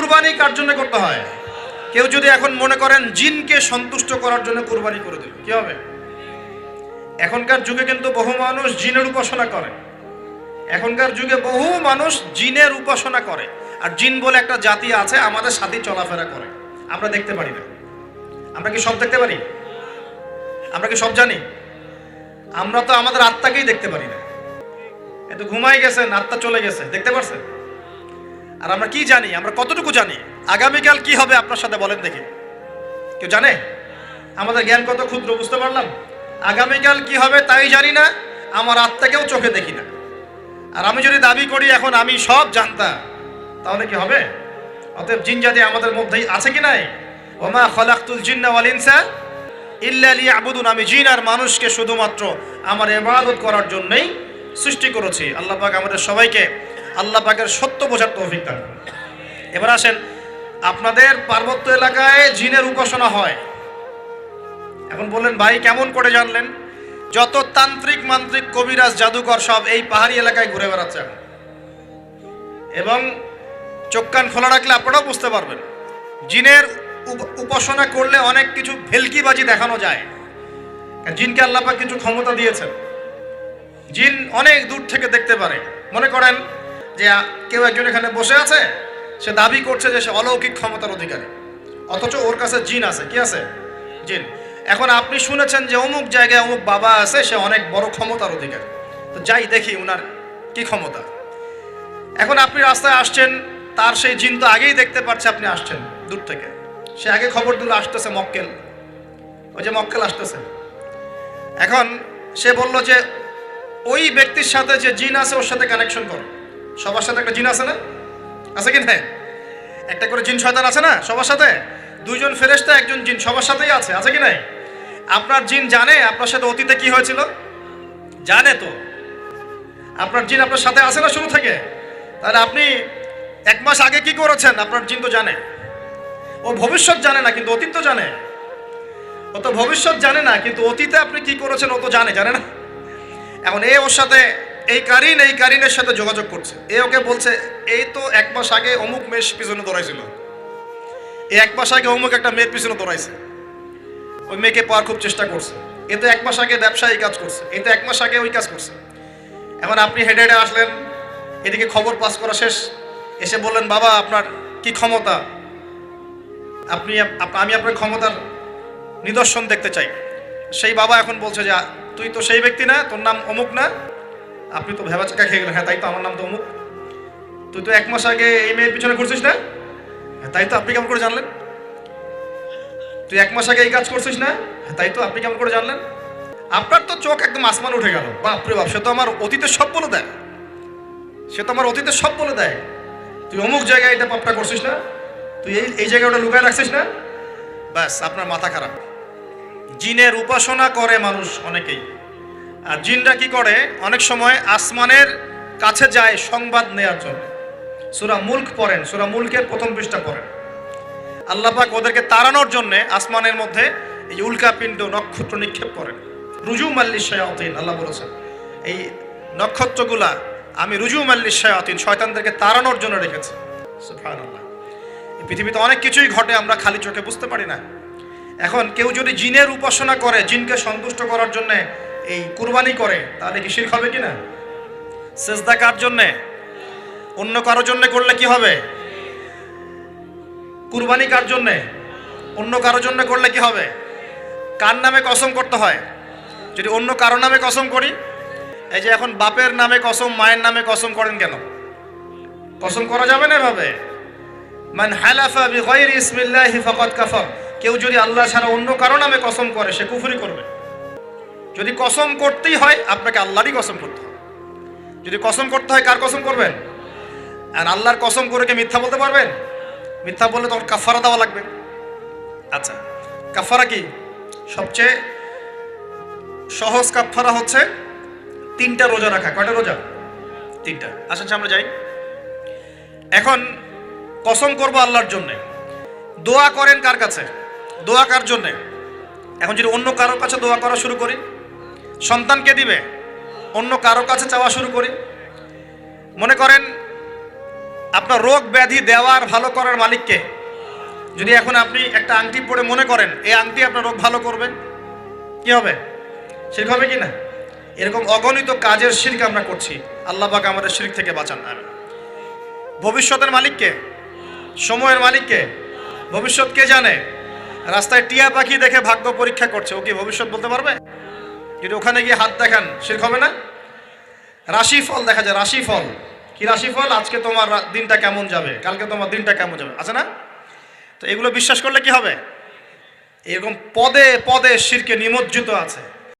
কুরবানি কার জন্য করতে হয়? কেউ যদি এখন মনে করেন জিনকে সন্তুষ্ট করার জন্য কুরবানি করে দিল, কি হবে? এখনকার যুগে কিন্তু বহু মানুষ জিনের উপাসনা করে। এখনকার যুগে বহু মানুষ জিনের উপাসনা করে। আর জিন বলে একটা জাতি আছে, আমাদের সাথে চলাফেরা করে, আমরা দেখতে পারি না। আমরা কি সব দেখতে পারি? আমরা কি সব জানি? আমরা তো আমাদের আত্মাকেই দেখতে পারি না। এত ঘুমাই গেছেন, আত্মা চলে গেছে, দেখতে পারছেন? আর আমরা কি জানি? আমরা কতটুকু জানি আগামীকাল কি হবে আপনার সাথে, বলেন দেখি। কেউ জানে? আমাদের জ্ঞান কত ক্ষুদ্র, বুঝতে পারলাম। আগামীকাল কি হবে তাই জানি না, আমার আত্মাকেও চোখে দেখি না। আর আমি যদি দাবি করি এখন আমি সব জানতাম, তাহলে কি হবে? অতএব জিন জাতি আমাদের মধ্যেই আছে কি নাই? ওমা খলাকতুল জিন্না ওয়াল ইনসা ইল্লা লিয়াবুদুন, আমি জিন আর মানুষকে শুধুমাত্র আমার ইবাদত করার জন্যই সৃষ্টি করেছি। আল্লাহ পাক আমাদের সবাইকে আল্লাহ পাকের সত্য বোঝার তৌফিক দান করুন। এবার আসেন, আপনাদের পার্বত্য এলাকায় জিনের উপাসনা হয়। এখন বললেন ভাই কেমন করে জানলেন? যত তান্ত্রিক মান্ত্রিক কবিরাজ জাদুকর সব এই পাহাড়ি এলাকায় ঘুরে বেড়াচ্ছে এখন। এবং চোখ কান খোলা রাখলে আপনারাও বুঝতে পারবেন, জিনের উপাসনা করলে অনেক কিছু ভেলকিবাজি দেখানো যায়। জিনকে আল্লাহ পাক কিছু ক্ষমতা দিয়েছেন। জিন অনেক দূর থেকে দেখতে পারে। মনে করেন যে কেউ একজন এখানে বসে আছে, সে দাবি করছে যে সে অলৌকিক ক্ষমতার অধিকারী, অথচ ওর কাছে জিন আছে। কি আছে? জিন। এখন আপনি শুনেছেন যে অমুক জায়গায় অমুক বাবা আছে, সে অনেক বড় ক্ষমতার অধিকারী, তো যাই দেখি উনার কি ক্ষমতা। এখন আপনি রাস্তায় আসছেন, তার সেই জিন তো আগেই দেখতে পাচ্ছে আপনি আসছেন দূর থেকে। সে আগে খবর দিল আসতেছে মক্কেল, ওই যে মক্কেল আসতেছে। এখন সে বলল যে ওই ব্যক্তির সাথে যে জিন আছে ওর সাথে কানেকশন করো। সবার সাথে একটা জিন আছে না? আছে কি না? একটা করে জিন শয়তান আছে না সবার সাথে? দুইজন ফেরেশতা, একজন জিন, সবার সাথেই আছে। আছে কি নাই? আপনার জিন জানে আপনার সাথে অতীতে কি হয়েছিল? জানে তো। আপনার জিন আপনার সাথে আছে না শুরু থেকে? তাহলে আপনি 1 মাস আগে কি করেছেন আপনার জিন তো জানে। ও ভবিষ্যৎ জানে না, কিন্তু অতীত তো জানে। ও তো ভবিষ্যৎ জানে না, কিন্তু অতীতে আপনি কি করেছেন ও তো জানে না? এখন এ ওর সাথে এই কারিনের সাথে যোগাযোগ করছে। এ ওকে বলছে এই তো 1 মাস আগে অমুক মেয়ের পিছনে দৌড়াইছিল, এই 1 মাস আগে অমুক একটা মেয়ের পিছনে দৌড়াইছে, ওই মেয়েকে পাওয়ার খুব চেষ্টা করছে। এ তো 1 মাস আগে ব্যবসায়ী কাজ করছে, এই তো 1 মাস আগে ওই কাজ করছে। এখন আপনি হেঁটে হেঁটে আসলেন, এদিকে খবর পাস করা শেষ, এসে বললেন বাবা আপনার কি ক্ষমতা, আমি আপনার ক্ষমতার নিদর্শন দেখতে চাই। সেই বাবা এখন বলছে যে তুই তো সেই ব্যক্তি না, তোর নাম অমুক না? আপনি তো ভেবাচাকা খেয়ে গেলেন। হ্যাঁ তাই তো, আমার নাম তো অমুক। তুই তো 1 মাস আগে এই মেয়ের পিছনে ঘুরছিস না? হ্যাঁ তাই তো, আপনি কেমন করে জানলেন? তুই 1 মাস আগে এই কাজ করছিস না? হ্যাঁ তাই তো, আপনি কেমন করে জানলেন? আপনার তো চোখ একদম আসমান উঠে গেল। বাপরে বাপ, সে তো আমার অতীতের সব বলে দেয়, সে তো আমার অতীতের সব বলে দেয়। তুই অমুক জায়গায় এটা পাপটা করছিস না? তুই এই জায়গায় ওটা লুকায় রাখছিস না? ব্যাস, আপনার মাথা খারাপ। জিনের উপাসনা করে মানুষ অনেকেই। আর জিনরা কি করে? অনেক সময় আসমানের কাছে যায় সংবাদ নেওয়ার জন্য। সূরা মুলক পড়েন, সূরা মুলকের 1ম পৃষ্ঠা পড়েন। আল্লাহ পাক ওদেরকে তাড়ানোর জন্য আসমানের মধ্যে এই উল্কাপিণ্ড নক্ষত্র নিক্ষেপ করেন। রুজুম আল্লিশ শায়াতিন, আল্লাহ বলেছেন এই নক্ষত্রগুলা আমি রুজুম আল্লিশ শায়াতিন, শয়তানদেরকে তাড়ানোর জন্য রেখেছি। সুবহানাল্লাহ। এই পৃথিবীতে অনেক কিছুই ঘটে, আমরা খালি চোখে বুঝতে পারি না। এখন কেউ যদি জিনের উপাসনা করে, জিনকে সন্তুষ্ট করার জন্য এই কুরবানি করে, তাহলে কি শিরক হবে কিনা? সেজদা কার জন্যে? অন্য কারোর জন্য করলে কি হবে? কুরবানি কার জন্যে? অন্য কারোর জন্য করলে কি হবে? কার নামে কসম করতে হয়? যদি অন্য কারো নামে কসম করি, এই যে এখন বাপের নামে কসম, মায়ের নামে কসম করেন কেন? কসম করা যাবে না এভাবে। মান হালাফা বিগাইরি ইসমিল্লাহি ফাকাদ কাফার, কেউ যদি আল্লাহ ছাড়া অন্য কারো নামে কসম করে সে কুফরি করবে। যদি কসম করতেই হয় আপনাকে আল্লাহরই কসম করতে হবে। যদি কসম করতে হয় কার কসম করবেন? আর আল্লাহর কসম করে কি মিথ্যা বলতে পারবেন? মিথ্যা বললে তখন কাফারা দেওয়া লাগবে। আচ্ছা, কাফারা কি? সবচেয়ে সহজ কাফারা হচ্ছে 3টা রোজা রাখা। কয়টা রোজা? 3টা। আসেন আমরা যাই। এখন কসম করবো আল্লাহর জন্যে, দোয়া করেন কার কাছে? দোয়া কার জন্যে? এখন যদি অন্য কারোর কাছে দোয়া করা শুরু করি, সন্তানকে দিবে, অন্য কারোর কাছে চাওয়া শুরু করি। মনে করেন আপনার রোগ ব্যাধি দেওয়ার ভালো করার মালিককে। যদি এখন আপনি একটা আংটি পরে মনে করেন এই আংটি আপনার রোগ ভালো করবে, কি হবে? শিরক হবে কি না? এরকম অগণিত কাজের শিরক আমরা করছি। আল্লাহ পাক আমাদের শিরক থেকে বাঁচান। আমিন। ভবিষ্যতের মালিককে, সময়ের মালিককে। ভবিষ্যৎ কে জানে? রাস্তায় টিয়া পাখি দেখে ভাগ্য পরীক্ষা করছে, ও কি ভবিষ্যৎ বলতে পারবে? যদি ওখানে গিয়ে হাত দেখান শিরক হবে না? রাশিফল দেখা যায়, রাশিফল কি রাশিফল? আজকে তোমার দিনটা কেমন যাবে, কালকে তোমার দিনটা কেমন যাবে, আছে না? তো এগুলো বিশ্বাস করলে কি হবে? এরকম পদে পদে শিরকে নিমজ্জিত আছে।